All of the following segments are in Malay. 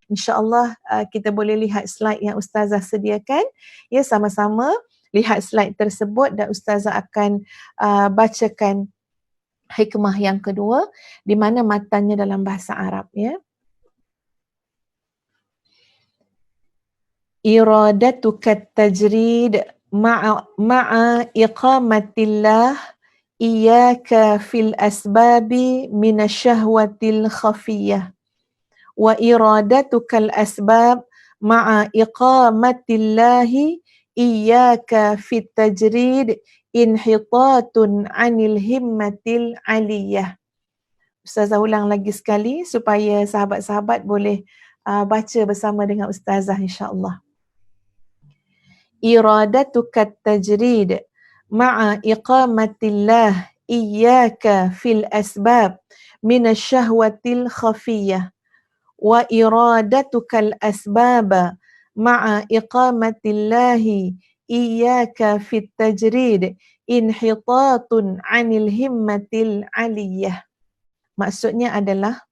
InsyaAllah kita boleh lihat slide yang Ustazah sediakan. Ya, sama-sama lihat slide tersebut dan Ustazah akan bacakan hikmah yang kedua di mana matanya dalam bahasa Arab, ya. Iradatuka tajrid ma'a iqamatillah iyyaka fil asbabi minasyahwatil khafiyah wa iradatukal asbab ma'a iqamatillahi iyyaka fit tajrid inhitatun anil himmatil aliyah. Ustazah ulang lagi sekali supaya sahabat-sahabat boleh baca bersama dengan Ustazah insya-Allah. Iradatuka tajrid ma'a iqamatillah iyyaka fil asbab minasyahwatil khafiyah wa iradatukal asbaba ma'a iqamatillahi iyyaka fit tajrid inhitatun anil himmatil aliyah. Maksudnya adalah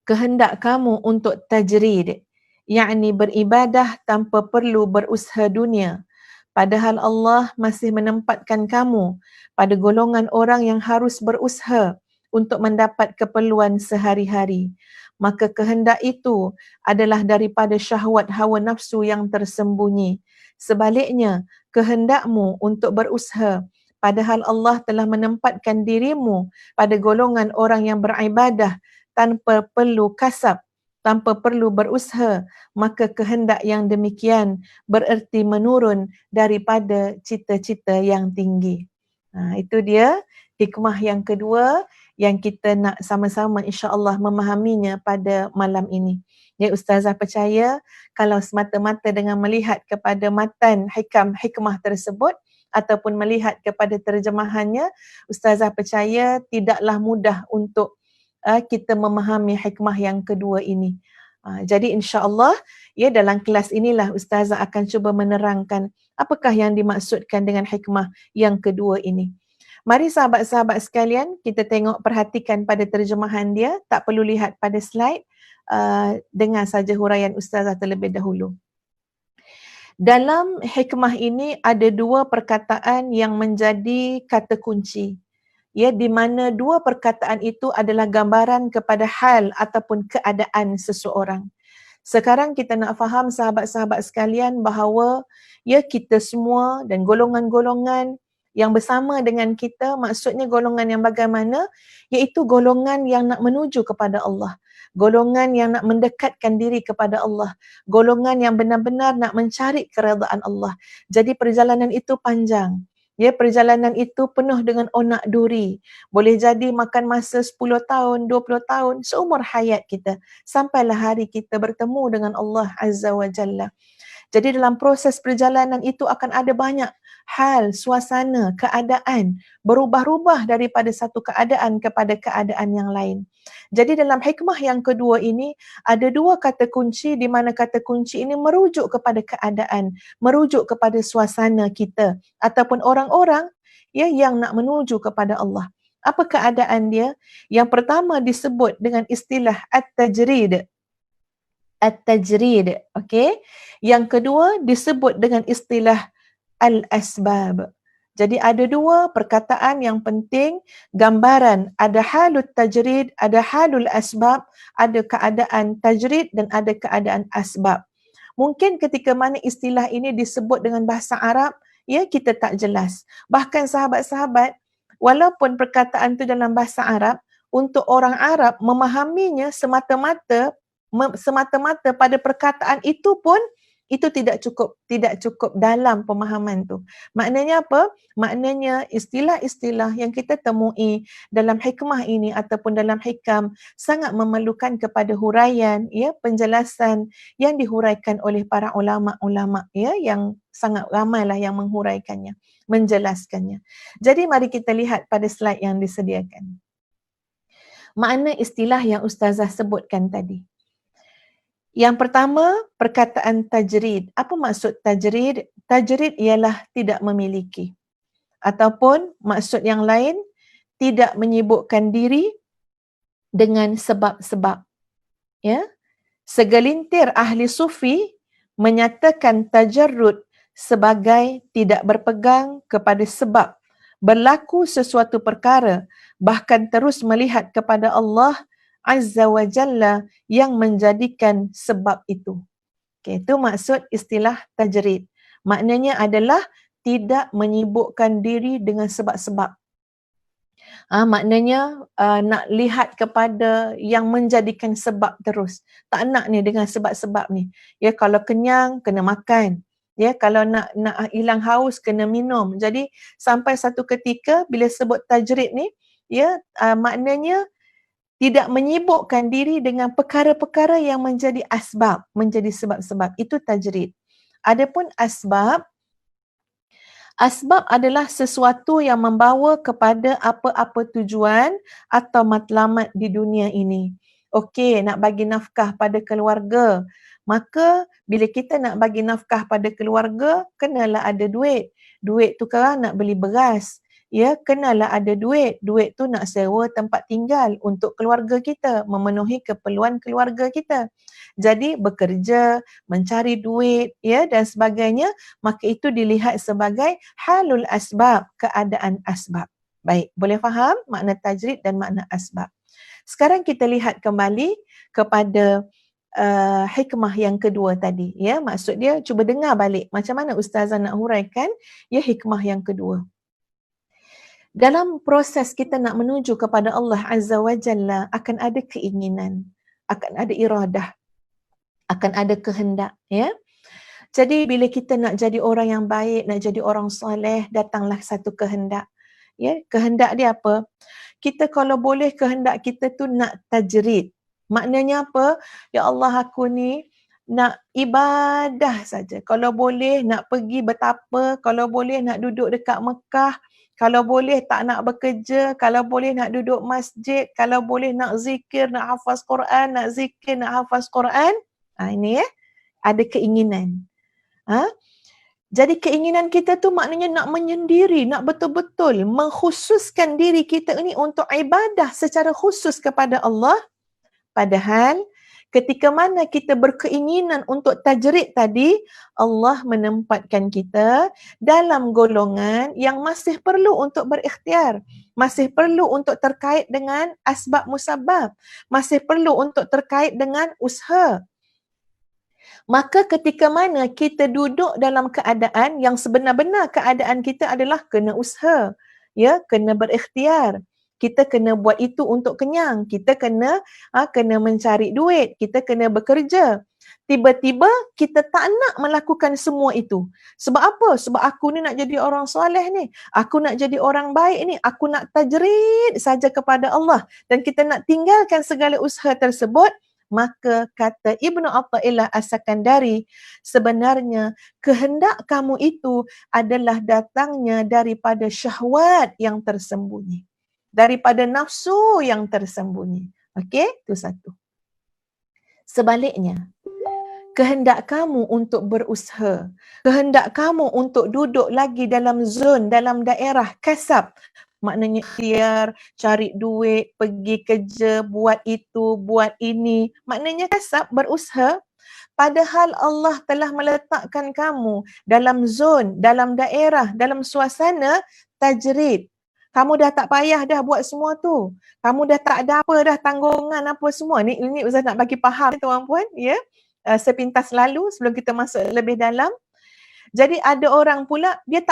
kehendak kamu untuk tajrid, yakni beribadah tanpa perlu berusaha dunia, padahal Allah masih menempatkan kamu pada golongan orang yang harus berusaha untuk mendapat keperluan sehari-hari. Maka kehendak itu adalah daripada syahwat hawa nafsu yang tersembunyi. Sebaliknya, kehendakmu untuk berusaha, padahal Allah telah menempatkan dirimu pada golongan orang yang beribadah tanpa perlu kasab, tanpa perlu berusaha, maka kehendak yang demikian bererti menurun daripada cita-cita yang tinggi. Itu dia hikmah yang kedua yang kita nak sama-sama insya-Allah memahaminya pada malam ini. Ya, Ustazah percaya kalau semata-mata dengan melihat kepada matan hikmah tersebut ataupun melihat kepada terjemahannya, Ustazah percaya tidaklah mudah untuk kita memahami hikmah yang kedua ini. Jadi insya-Allah ya, dalam kelas inilah Ustazah akan cuba menerangkan apakah yang dimaksudkan dengan hikmah yang kedua ini. Mari sahabat-sahabat sekalian, kita tengok, perhatikan pada terjemahan dia, tak perlu lihat pada slide, dengar saja huraian Ustazah terlebih dahulu. Dalam hikmah ini ada dua perkataan yang menjadi kata kunci. Ya, di mana dua perkataan itu adalah gambaran kepada hal ataupun keadaan seseorang. Sekarang kita nak faham sahabat-sahabat sekalian bahawa ya, kita semua dan golongan-golongan yang bersama dengan kita, maksudnya golongan yang bagaimana? Iaitu golongan yang nak menuju kepada Allah, golongan yang nak mendekatkan diri kepada Allah, golongan yang benar-benar nak mencari keredaan Allah. Jadi perjalanan itu panjang. Ya, perjalanan itu penuh dengan onak duri. Boleh jadi makan masa 10 tahun, 20 tahun, seumur hayat kita, sampailah hari kita bertemu dengan Allah Azza wa Jalla. Jadi dalam proses perjalanan itu akan ada banyak hal, suasana, keadaan berubah-ubah daripada satu keadaan kepada keadaan yang lain. Jadi dalam hikmah yang kedua ini ada dua kata kunci di mana kata kunci ini merujuk kepada keadaan, merujuk kepada suasana kita ataupun orang-orang ya yang nak menuju kepada Allah. Apa keadaan dia? Yang pertama disebut dengan istilah at-tajrid. At-tajrid, okey. Yang kedua disebut dengan istilah al-asbab. Jadi ada dua perkataan yang penting, gambaran, ada halut tajrid, ada halul asbab, ada keadaan tajrid dan ada keadaan asbab. Mungkin ketika mana istilah ini disebut dengan bahasa Arab, ya kita tak jelas. Bahkan sahabat-sahabat, walaupun perkataan itu dalam bahasa Arab, untuk orang Arab memahaminya semata-mata pada perkataan itu pun itu tidak cukup dalam pemahaman tu. Maknanya apa? Maknanya istilah-istilah yang kita temui dalam hikmah ini ataupun dalam hikam sangat memerlukan kepada huraian, ya, penjelasan yang dihuraikan oleh para ulama-ulama, ya, yang sangat ramailah yang menghuraikannya, menjelaskannya. Jadi mari kita lihat pada slide yang disediakan. Makna istilah yang Ustazah sebutkan tadi. Yang pertama, perkataan tajrid. Apa maksud tajrid? Tajrid ialah tidak memiliki. Ataupun maksud yang lain, tidak menyibukkan diri dengan sebab-sebab. Ya? Segelintir ahli sufi menyatakan tajarrud sebagai tidak berpegang kepada sebab berlaku sesuatu perkara, bahkan terus melihat kepada Allah Azza wa Jalla yang menjadikan sebab itu. Okay, itu maksud istilah tajrid. Maknanya adalah tidak menyibukkan diri dengan sebab-sebab. Maknanya nak lihat kepada yang menjadikan sebab terus. Tak nak ni dengan sebab-sebab ni. Ya, kalau kenyang kena makan. Ya, kalau nak hilang haus kena minum. Jadi sampai satu ketika bila sebut tajrid ni, ya, maknanya tidak menyibukkan diri dengan perkara-perkara yang menjadi asbab, menjadi sebab-sebab. Itu tajrid. Adapun asbab adalah sesuatu yang membawa kepada apa-apa tujuan atau matlamat di dunia ini. Okey, nak bagi nafkah pada keluarga. Maka bila kita nak bagi nafkah pada keluarga, kenalah ada duit. Duit tu kan nak beli beras. Ya, kenalah ada duit. Duit tu nak sewa tempat tinggal untuk keluarga kita, memenuhi keperluan keluarga kita. Jadi bekerja, mencari duit, ya, dan sebagainya, maka itu dilihat sebagai halul asbab, keadaan asbab. Baik, boleh faham makna tajrid dan makna asbab. Sekarang kita lihat kembali kepada hikmah yang kedua tadi, ya. Maksud dia cuba dengar balik macam mana ustazah nak huraikan ya hikmah yang kedua. Dalam proses kita nak menuju kepada Allah Azza wa Jalla akan ada keinginan, akan ada iradah, akan ada kehendak, ya. Jadi bila kita nak jadi orang yang baik, nak jadi orang soleh, datanglah satu kehendak. Ya, kehendak dia apa? Kita kalau boleh kehendak kita tu nak tajrid. Maknanya apa? Ya Allah, aku ni nak ibadah saja. Kalau boleh nak pergi bertapa, kalau boleh nak duduk dekat Mekah, kalau boleh tak nak bekerja, kalau boleh nak duduk masjid, kalau boleh nak zikir, nak hafaz Quran, nak zikir, nak hafaz Quran. Ini ada keinginan. Jadi keinginan kita tu maknanya nak menyendiri, nak betul-betul mengkhususkan diri kita ini untuk ibadah secara khusus kepada Allah. Padahal ketika mana kita berkeinginan untuk tajrid tadi, Allah menempatkan kita dalam golongan yang masih perlu untuk berikhtiar, masih perlu untuk terkait dengan asbab musabab, masih perlu untuk terkait dengan usaha. Maka ketika mana kita duduk dalam keadaan yang sebenar-benar keadaan kita adalah kena usaha, ya, kena berikhtiar. Kita kena buat itu untuk kenyang, kita kena mencari duit, kita kena bekerja. Tiba-tiba kita tak nak melakukan semua itu. Sebab apa? Sebab aku ni nak jadi orang soleh ni, aku nak jadi orang baik ni, aku nak tajrid saja kepada Allah dan kita nak tinggalkan segala usaha tersebut. Maka kata Ibnu Athaillah As-Sakandari, sebenarnya kehendak kamu itu adalah datangnya daripada syahwat yang tersembunyi, daripada nafsu yang tersembunyi. Okey, itu satu. Sebaliknya, kehendak kamu untuk berusaha, kehendak kamu untuk duduk lagi dalam zon, dalam daerah kasab, maknanya ikhtiar, cari duit, pergi kerja, buat itu, buat ini. Maknanya kasab, berusaha. Padahal Allah telah meletakkan kamu dalam zon, dalam daerah, dalam suasana tajrid. Kamu dah tak payah dah buat semua tu. Kamu dah tak ada apa dah, tanggungan apa semua. Ini Ustaz nak bagi faham tuan-puan, ya. Sepintas lalu sebelum kita masuk lebih dalam. Jadi ada orang pula dia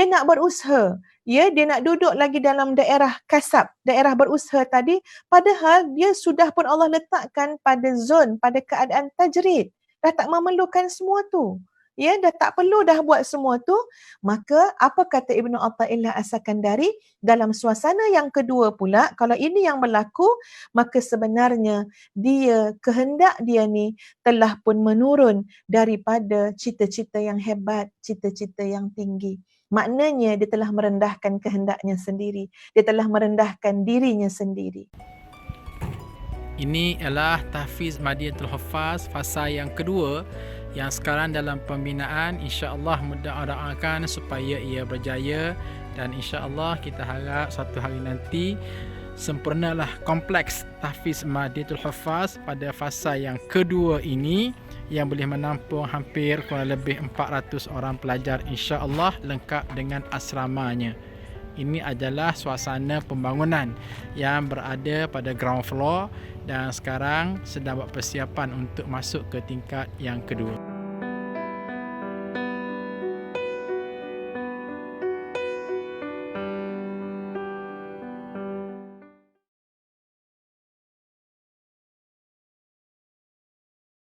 nak berusaha. Ya, dia nak duduk lagi dalam daerah kasab, daerah berusaha tadi, padahal dia sudah pun Allah letakkan pada zon, pada keadaan tajrid. Dah tak memerlukan semua tu. Ya, dah tak perlu dah buat semua tu. Maka apa kata Ibnu Athaillah As-Sakandari? Dalam suasana yang kedua pula, kalau ini yang berlaku, maka sebenarnya kehendak dia ni telah pun menurun daripada cita-cita yang hebat, cita-cita yang tinggi. Maknanya dia telah merendahkan kehendaknya sendiri. Dia telah merendahkan dirinya sendiri. Ini adalah Tahfiz Madinatul Huffaz fasa yang kedua yang sekarang dalam pembinaan. InsyaAllah doakan supaya ia berjaya dan insyaAllah kita harap satu hari nanti sempurnalah kompleks Tahfiz Madinatul Huffaz pada fasa yang kedua ini yang boleh menampung hampir kurang lebih 400 orang pelajar, insya-Allah lengkap dengan asramanya. Ini adalah suasana pembangunan yang berada pada ground floor dan sekarang sedang buat persiapan untuk masuk ke tingkat yang kedua.